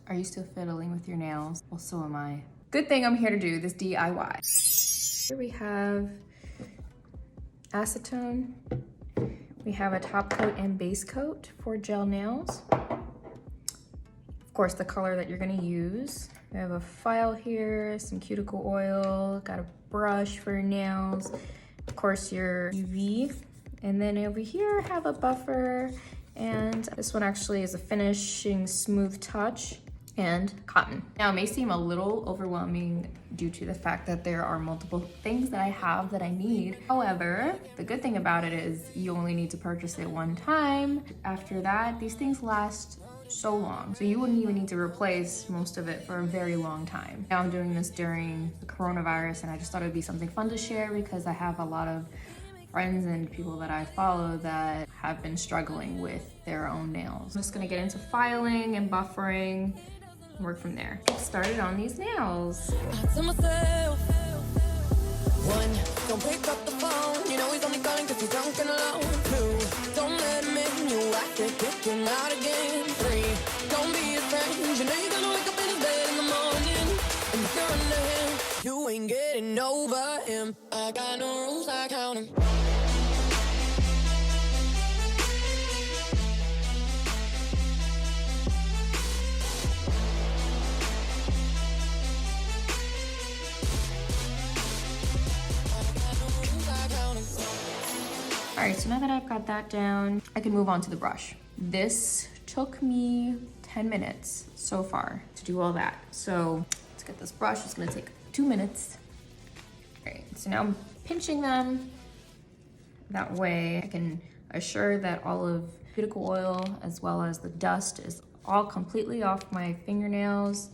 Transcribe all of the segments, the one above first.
Are you still fiddling with your nails? Well, so am I. Good thing I'm here to do this DIY. Here we have acetone. We have a top coat and base coat for gel nails. Of course, the color that you're gonna use. We have a file here, some cuticle oil, got a brush for your nails, of course your UV, and then over here I have a buffer, and this one actually is a finishing smooth touch, and cotton. Now it may seem a little overwhelming due to the fact that there are multiple things that I have that I need. However, the good thing about it is you only need to purchase it one time. After that, these things last so long. So you wouldn't even need to replace most of it for a very long time. Now I'm doing this during the coronavirus, and I just thought it would be something fun to share because I have a lot of friends and people that I follow that have been struggling with their own nails. I'm just gonna get into filing and buffering, work from there. Get started on these nails. One, don't pick up the phone. You know he's only calling because he's drunk and alone. Two, don't let him in. You have to kick him out again. Three, don't be his friend. You know you're gonna wake up in his bed in the morning. And if you're under him, you ain't getting over him. I got no rules, I count him. All right, so now that I've got that down, I can move on to the brush. This took me 10 minutes so far to do all that. So let's get this brush. It's gonna take 2 minutes. All right, so now I'm pinching them. That way I can assure that all of cuticle oil as well as the dust is all completely off my fingernails.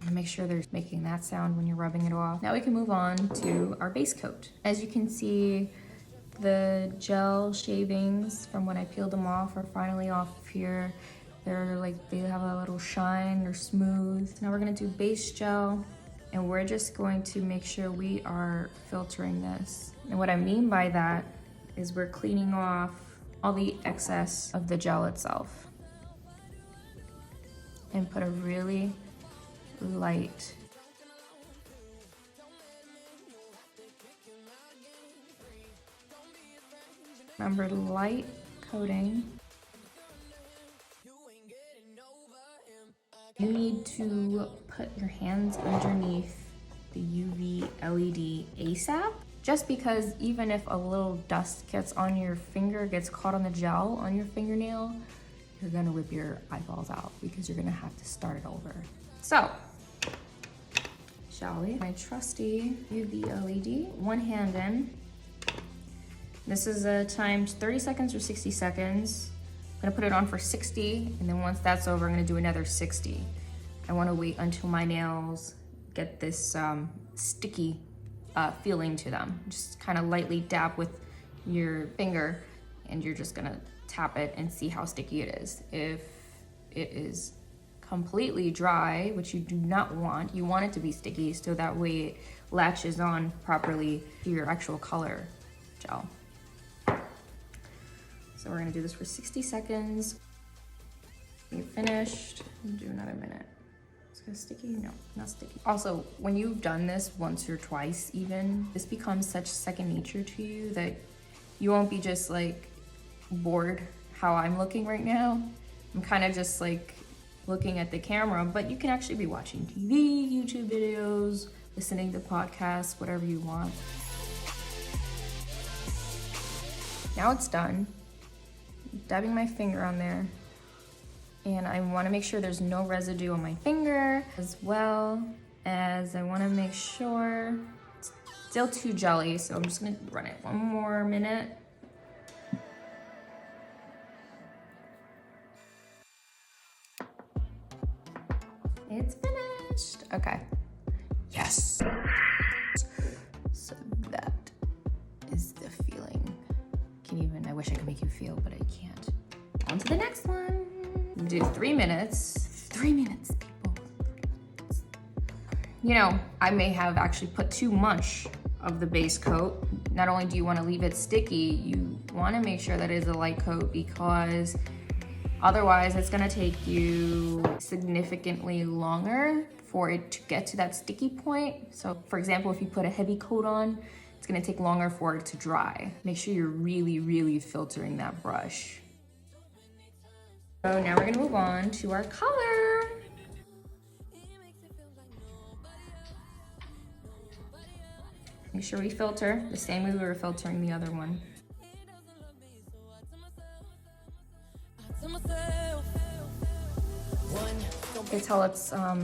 And make sure they're making that sound when you're rubbing it off. Now we can move on to our base coat. As you can see, the gel shavings from when I peeled them off are finally off here. They're like, they have a little shine, they're smooth. Now we're gonna do base gel, and we're just going to make sure we are filtering this. And what I mean by that is we're cleaning off all the excess of the gel itself. And put a really light remember, light coating. You need to put your hands underneath the UV LED ASAP, just because even if a little dust gets on your finger, gets caught on the gel on your fingernail, you're gonna rip your eyeballs out because you're gonna have to start it over. So, shall we? My trusty UV LED, one hand in. This is timed 30 seconds or 60 seconds. I'm gonna put it on for 60, and then once that's over, I'm gonna do another 60. I wanna wait until my nails get this sticky feeling to them. Just kind of lightly dab with your finger, and you're just gonna tap it and see how sticky it is. If it is completely dry, which you do not want, you want it to be sticky so that way it latches on properly to your actual color gel. So we're gonna do this for 60 seconds. When you're finished, do another minute. Is it sticky? No, not sticky. Also, when you've done this once or twice even, this becomes such second nature to you that you won't be just like bored how I'm looking right now. I'm kind of just like looking at the camera, but you can actually be watching TV, YouTube videos, listening to podcasts, whatever you want. Now it's done. Dabbing my finger on there, and I want to make sure there's no residue on my finger, as well as I want to make sure it's still too jelly, so I'm just gonna run it one more minute. It's finished. Okay. Yes. So that is the feeling. I wish I could make you feel, but I can't. On to the next one. Do 3 minutes. 3 minutes, people. 3 minutes. You know, I may have actually put too much of the base coat. Not only do you want to leave it sticky, you want to make sure that it is a light coat, because Otherwise, it's gonna take you significantly longer for it to get to that sticky point. So for example, if you put a heavy coat on, it's gonna take longer for it to dry. Make sure you're really, really filtering that brush. So now we're gonna move on to our color. Make sure we filter the same way we were filtering the other one. You can tell it's a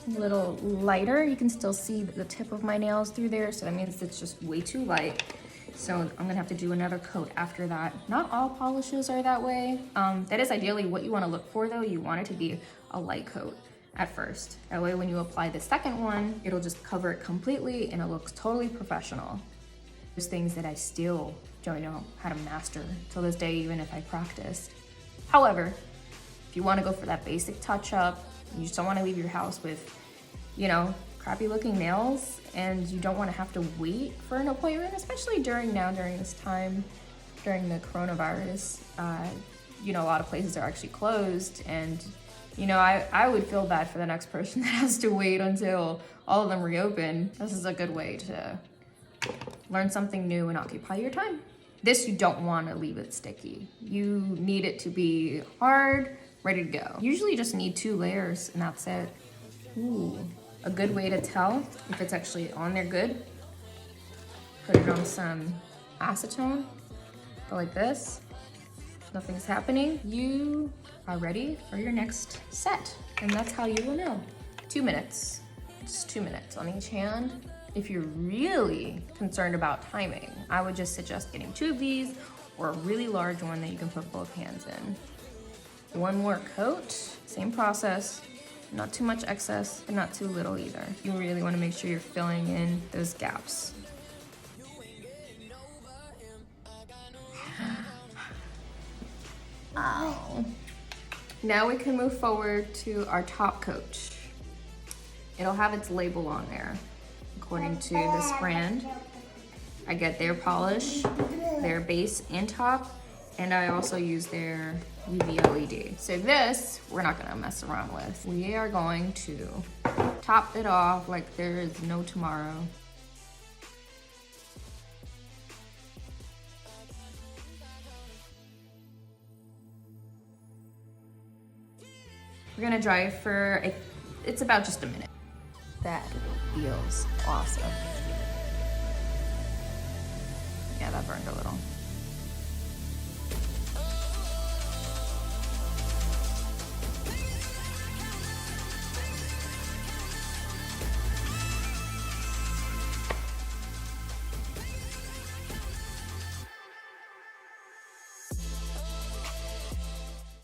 little lighter. You can still see the tip of my nails through there, so that means it's just way too light. So I'm gonna have to do another coat after that. Not all polishes are that way. That is ideally what you wanna look for though. You want it to be a light coat at first. That way when you apply the second one, it'll just cover it completely and it looks totally professional. There's things that I still don't know how to master till this day, even if I practiced. However, if you wanna go for that basic touch up, you just don't wanna leave your house with, you know, crappy looking nails, and you don't wanna have to wait for an appointment, especially during this time, during the coronavirus. You know, a lot of places are actually closed, and you know, I would feel bad for the next person that has to wait until all of them reopen. This is a good way to learn something new and occupy your time. This, you don't wanna leave it sticky. You need it to be hard, ready to go. Usually you just need 2 layers and that's it. Ooh, a good way to tell if it's actually on there good, put it on some acetone, go like this. Nothing's happening. You are ready for your next set. And that's how you will know. 2 minutes, just 2 minutes on each hand. If you're really concerned about timing, I would just suggest getting 2 of these or a really large one that you can put both hands in. 1 more coat, same process, not too much excess, and not too little either. You really wanna make sure you're filling in those gaps. Ow. Now we can move forward to our top coat. It'll have its label on there, according to this brand. I get their polish, their base and top, and I also use their UV LED. So this, we're not gonna mess around with. We are going to top it off like there is no tomorrow. We're gonna dry it for, it's about just a minute. That feels awesome. Yeah, that burned a little.